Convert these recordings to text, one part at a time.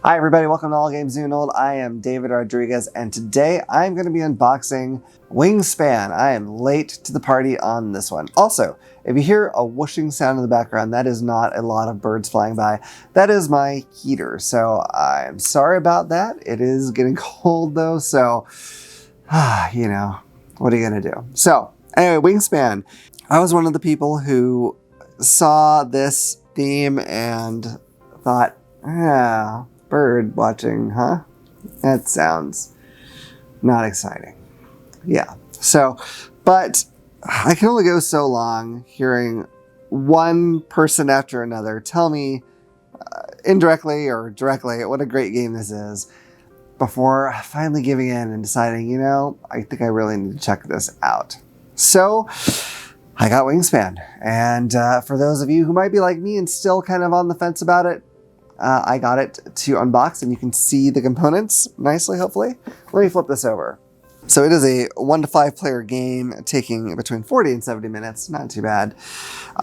Hi everybody, welcome to All Games New and Old. I am David Rodriguez, and today I'm going to be unboxing Wingspan. I am late to the party on this one. Also, if you hear a whooshing sound in the background, that is not a lot of birds flying by. That is my heater, so I'm sorry about that. It is getting cold though, so, you know, what are you going to do? So, anyway, Wingspan. I was one of the people who saw this theme and thought, bird watching, huh? That sounds not exciting. Yeah. So, but I can only go so long hearing one person after another tell me indirectly or directly what a great game this is before finally giving in and deciding, you know, I think I really need to check this out. So I got Wingspan. And for those of you who might be like me and still kind of on the fence about it, I got it to unbox and you can see the components nicely, hopefully. Let me flip this over. So it is a 1 to 5 player game taking between 40 and 70 minutes, not too bad.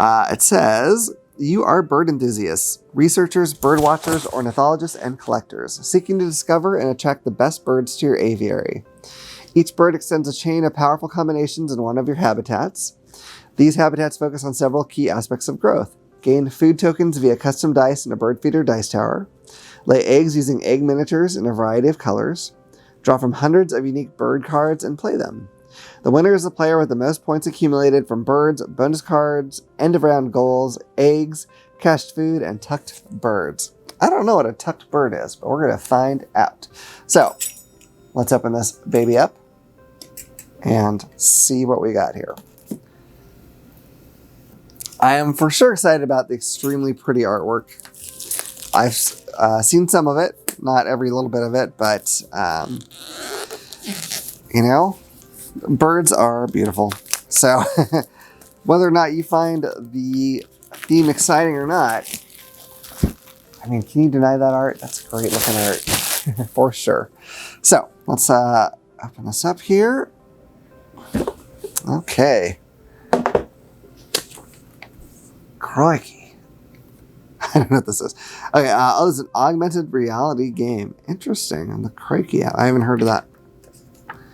It says, you are bird enthusiasts, researchers, bird watchers, ornithologists, and collectors, seeking to discover and attract the best birds to your aviary. Each bird extends a chain of powerful combinations in one of your habitats. These habitats focus on several key aspects of growth. Gain food tokens via custom dice in a bird feeder dice tower. Lay eggs using egg miniatures in a variety of colors. Draw from hundreds of unique bird cards and play them. The winner is the player with the most points accumulated from birds, bonus cards, end of round goals, eggs, cached food, and tucked birds. I don't know what a tucked bird is, but we're going to find out. So let's open this baby up and see what we got here. I am for sure excited about the extremely pretty artwork. I've seen some of it, not every little bit of it, but, you know, birds are beautiful. So whether or not you find the theme exciting or not, I mean, can you deny that art? That's great looking art for sure. So let's open this up here. Okay. Crikey. I don't know what this is. Okay, oh, this is an augmented reality game. Interesting. On the Crikey app. I haven't heard of that.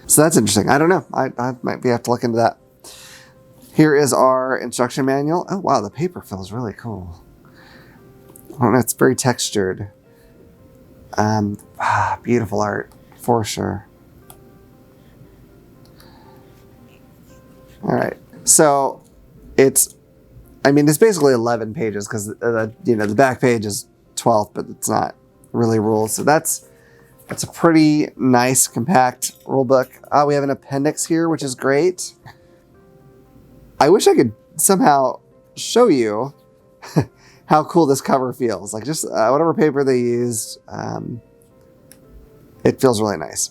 So that's interesting. I don't know. I might have to look into that. Here is our instruction manual. Oh, wow. The paper feels really cool. Oh, it's very textured. Beautiful art. For sure. All right. So it's basically 11 pages because the back page is 12, but it's not really rules. So that's a pretty nice, compact rule book. We have an appendix here, which is great. I wish I could somehow show you how cool this cover feels. Like just whatever paper they used, it feels really nice.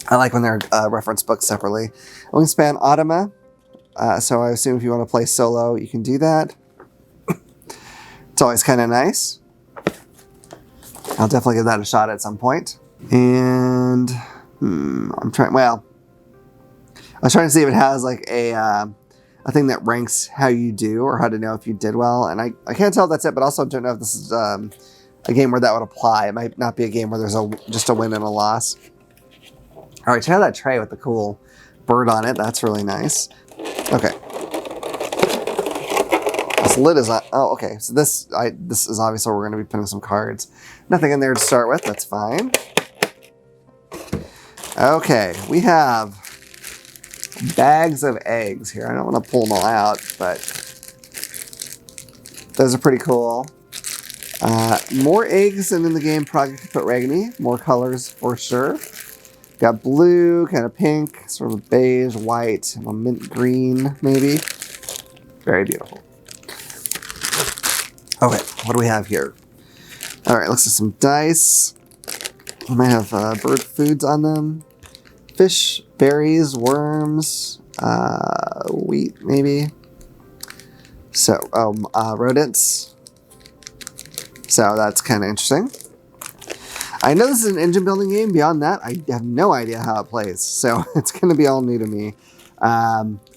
I like when they're reference books separately. Wingspan Automa. So I assume if you want to play solo, you can do that. It's always kind of nice. I'll definitely give that a shot at some point. And I was trying to see if it has like a thing that ranks how you do or how to know if you did well. And I can't tell if that's it, but also don't know if this is a game where that would apply. It might not be a game where there's just a win and a loss. All right, check out that tray with the cool bird on it. That's really nice. Okay. This lid is on. Oh, okay. So this is obviously where we're going to be putting some cards. Nothing in there to start with. That's fine. Okay, we have bags of eggs here. I don't want to pull them all out, but those are pretty cool. More eggs than in the game Project Ragni. More colors for sure. Got blue, kind of pink, sort of beige, white, a mint green, maybe. Very beautiful. Okay, what do we have here? All right, looks like some dice. We might have bird foods on them. Fish, berries, worms, wheat, maybe. So, rodents. So that's kind of interesting. I know this is an engine building game. Beyond that, I have no idea how it plays. So it's going to be all new to me.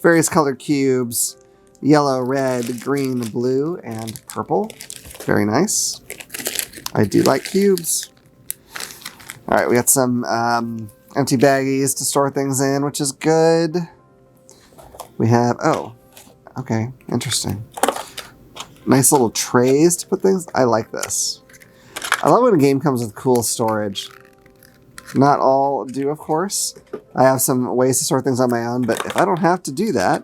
Various colored cubes, yellow, red, green, blue, and purple. Very nice. I do like cubes. All right, we got some empty baggies to store things in, which is good. We have, oh, okay, interesting. Nice little trays to put things. I like this. I love when a game comes with cool storage. Not all do, of course. I have some ways to store things on my own, but if I don't have to do that,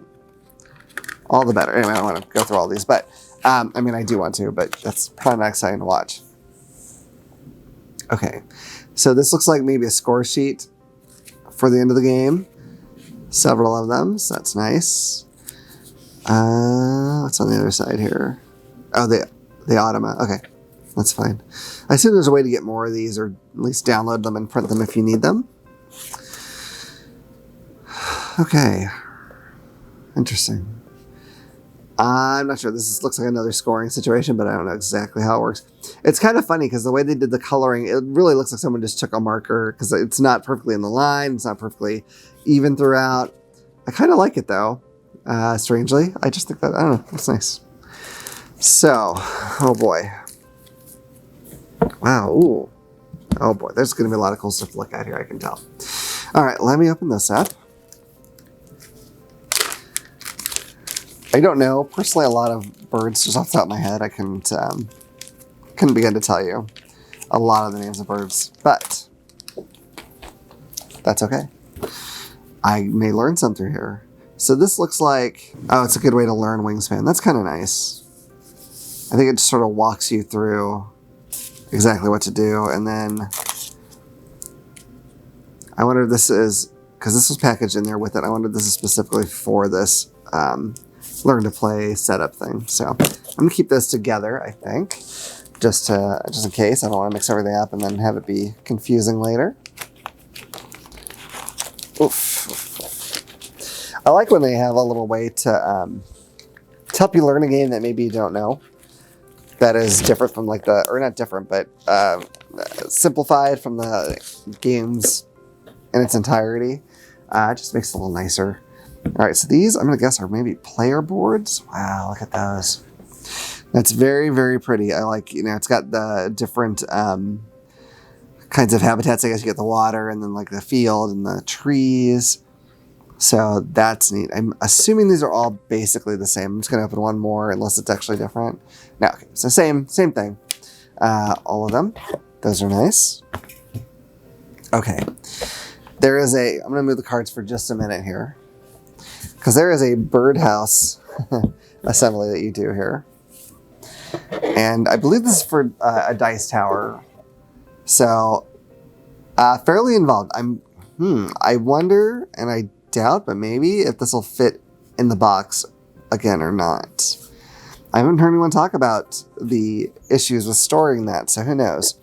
all the better. Anyway, I don't want to go through all these, but I mean, I do want to, but that's probably not exciting to watch. Okay, so this looks like maybe a score sheet for the end of the game. Several of them, so that's nice. What's on the other side here? Oh, the automa. Okay, that's fine. I assume there's a way to get more of these, or at least download them and print them if you need them. Okay, interesting. I'm not sure. This looks like another scoring situation, but I don't know exactly how it works. It's kind of funny because the way they did the coloring, it really looks like someone just took a marker because it's not perfectly in the line. It's not perfectly even throughout. I kind of like it though, strangely. I just think that, I don't know, it's nice. So, oh boy. Wow, ooh. Oh boy, there's going to be a lot of cool stuff to look at here, I can tell. All right, let me open this up. I don't know, personally, a lot of birds, just off the top of my head, I couldn't begin to tell you a lot of the names of birds, but that's okay. I may learn some through here. So this looks like, oh, it's a good way to learn Wingspan. That's kind of nice. I think it just sort of walks you through exactly what to do, and then I wonder if this is, because this was packaged in there with it, I wonder if this is specifically for this learn to play setup thing. So I'm gonna keep this together, I think, just in case. I don't want to mix everything up and then have it be confusing later. Oof. I like when they have a little way to help you learn a game that maybe you don't know. That is different from like or not different, but simplified from the games in its entirety. It just makes it a little nicer. All right, so these, I'm going to guess, are maybe player boards. Wow, look at those. That's very, very pretty. I like, it's got the different kinds of habitats. I guess you get the water and then like the field and the trees. So that's neat. I'm assuming these are all basically the same. I'm just going to open one more unless it's actually different. No, okay, so same thing. All of them. Those are nice. Okay. I'm going to move the cards for just a minute here, because there is a birdhouse assembly that you do here. And I believe this is for a dice tower. So, fairly involved. I wonder, and I doubt, but maybe if this will fit in the box again or not. I haven't heard anyone talk about the issues with storing that, so who knows.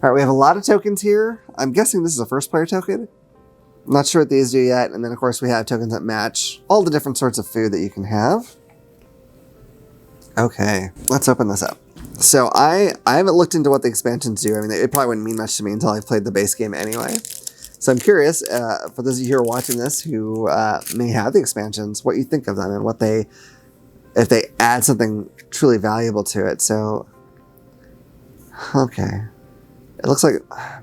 All right, we have a lot of tokens here. I'm guessing this is a first player token. I'm not sure what these do yet. And then, of course, we have tokens that match all the different sorts of food that you can have. Okay, let's open this up. So I haven't looked into what the expansions do. I mean, it probably wouldn't mean much to me until I've played the base game anyway. So I'm curious, for those of you who are watching this who may have the expansions, what you think of them and if they add something truly valuable to it. So, okay. It looks like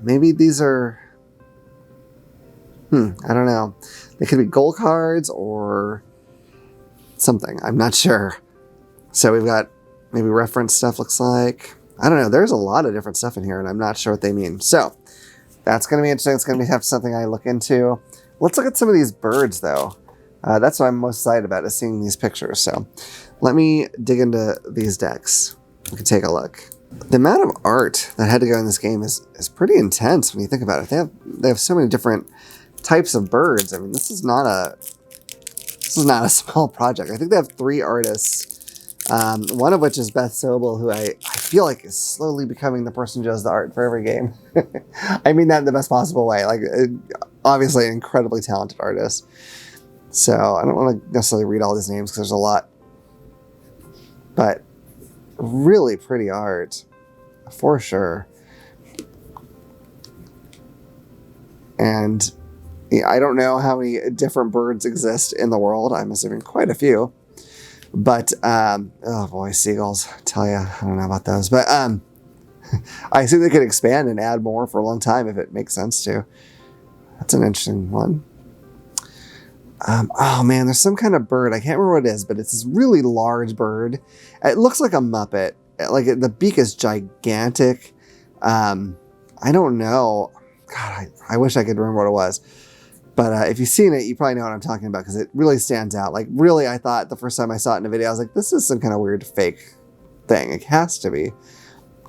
maybe these are, I don't know. They could be gold cards or something. I'm not sure. So we've got maybe reference stuff, looks like. I don't know. There's a lot of different stuff in here, and I'm not sure what they mean. So that's going to be interesting. It's going to have something I look into. Let's look at some of these birds, though. That's what I'm most excited about, is seeing these pictures. So let me dig into these decks. We can take a look. The amount of art that had to go in this game is pretty intense when you think about it. They have so many different types of birds. I mean, this is not a small project. I think they have 3 artists, one of which is Beth Sobel, who I feel like is slowly becoming the person who does the art for every game. I mean that in the best possible way. Like, obviously an incredibly talented artist. So I don't want to necessarily read all these names because there's a lot, but really pretty art for sure. And yeah, I don't know how many different birds exist in the world. I'm assuming quite a few. But, oh boy, seagulls, I tell you, I don't know about those. But I assume they could expand and add more for a long time if it makes sense to. That's an interesting one. Oh man, there's some kind of bird. I can't remember what it is, but it's this really large bird. It looks like a Muppet. Like the beak is gigantic. I don't know. God, I wish I could remember what it was. But if you've seen it, you probably know what I'm talking about because it really stands out. Like really, I thought the first time I saw it in a video, I was like, this is some kind of weird fake thing. It has to be.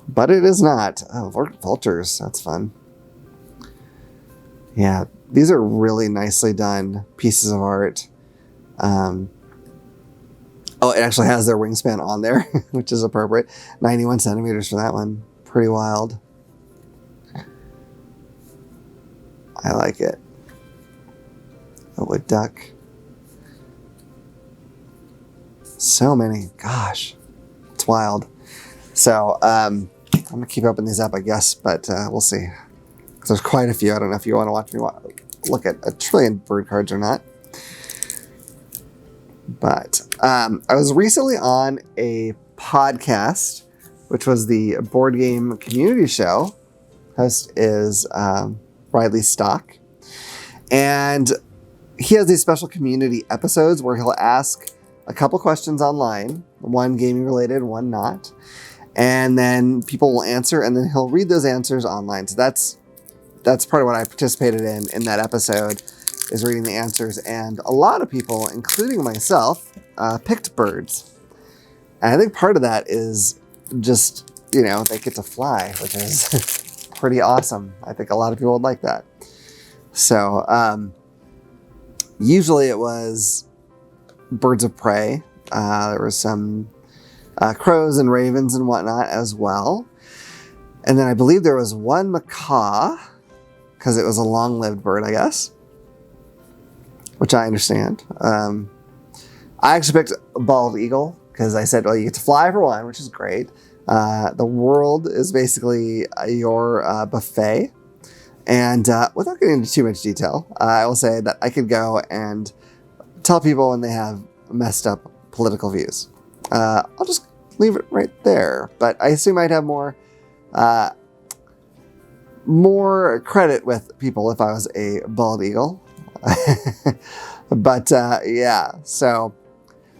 But it is not. Oh, vultures. That's fun. Yeah, these are really nicely done pieces of art. Oh, it actually has their wingspan on there, which is appropriate. 91 centimeters for that one. Pretty wild. I like it. A wood duck. So many. Gosh, it's wild. So I'm going to keep opening these up, I guess, but we'll see. There's quite a few. I don't know if you want to watch me look at a trillion bird cards or not. But I was recently on a podcast, which was the board game community show. Host is Riley Stock. And he has these special community episodes where he'll ask a couple questions online, one gaming related, one not. And then people will answer, and then he'll read those answers online. So that's part of what I participated in that episode, is reading the answers. And a lot of people, including myself, picked birds. And I think part of that is just, you know, they get to fly, which is pretty awesome. I think a lot of people would like that. So usually it was birds of prey. There was some crows and ravens and whatnot as well. And then I believe there was one macaw, because it was a long-lived bird, I guess, which I understand. I actually picked a bald eagle because I said, well, you get to fly for one, which is great. The world is basically your buffet. And without getting into too much detail, I will say that I could go and tell people when they have messed up political views. I'll just leave it right there. But I assume I'd have more credit with people if I was a bald eagle. But yeah, so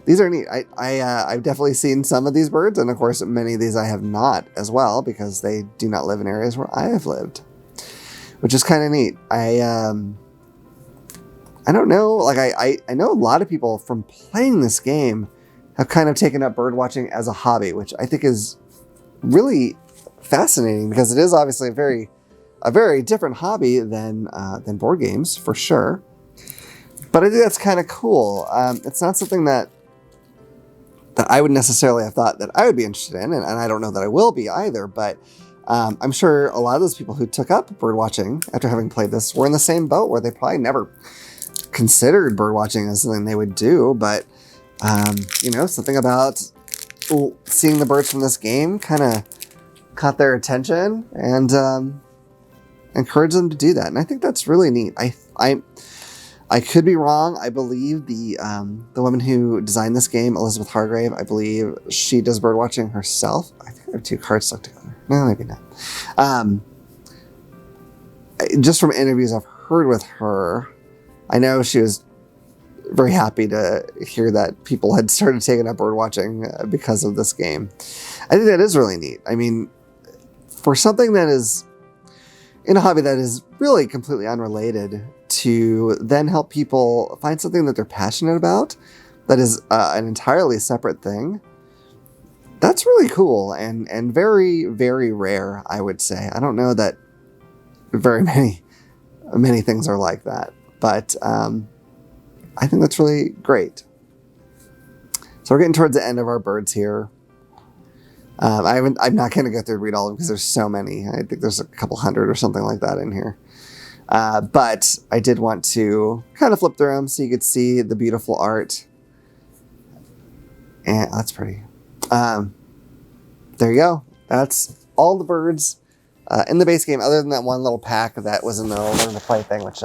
these are neat. I've definitely seen some of these birds, and of course many of these I have not as well, because they do not live in areas where I have lived, which is kind of neat. I don't know, like I know a lot of people from playing this game have kind of taken up bird watching as a hobby, which I think is really fascinating, because it is obviously a very different hobby than board games, for sure. But I think that's kind of cool. It's not something that I would necessarily have thought that I would be interested in, and I don't know that I will be either, but I'm sure a lot of those people who took up bird watching after having played this were in the same boat, where they probably never considered bird watching as something they would do, but you know, something about seeing the birds from this game kind of caught their attention and encouraged them to do that. And I think that's really neat. I could be wrong. I believe the woman who designed this game, Elizabeth Hargrave, I believe she does bird watching herself. I think I have two cards stuck together. No, maybe not. Just from interviews I've heard with her, I know she was very happy to hear that people had started taking up bird watching because of this game. I think that is really neat. I mean, for something that is in a hobby that is really completely unrelated, to then help people find something that they're passionate about that is an entirely separate thing, that's really cool and very, very rare, I would say. I don't know that very many things are like that, but I think that's really great. So we're getting towards the end of our birds here. I'm not going to go through and read all of them because there's so many. I think there's a couple hundred or something like that in here. But I did want to kind of flip through them so you could see the beautiful art. And that's pretty. There you go. That's all the birds in the base game, other than that one little pack that was in the Learn to Play thing, which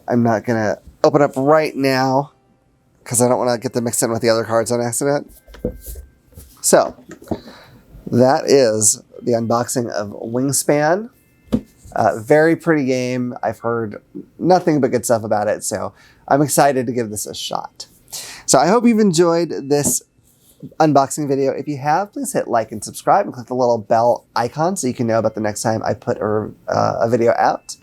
I'm not going to open up right now because I don't want to get them mixed in with the other cards on accident. So, that is the unboxing of Wingspan. Very pretty game. I've heard nothing but good stuff about it, so I'm excited to give this a shot. So I hope you've enjoyed this unboxing video. If you have, please hit like and subscribe and click the little bell icon so you can know about the next time I put a video out.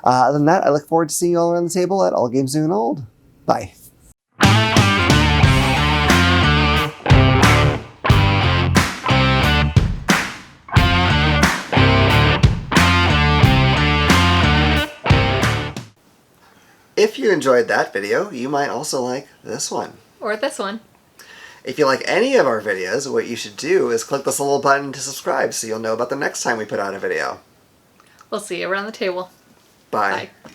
Other than that, I look forward to seeing you all around the table at All Games New and Old. Bye. If you enjoyed that video, you might also like this one. Or this one. If you like any of our videos, what you should do is click this little button to subscribe so you'll know about the next time we put out a video. We'll see you around the table. Bye. Bye.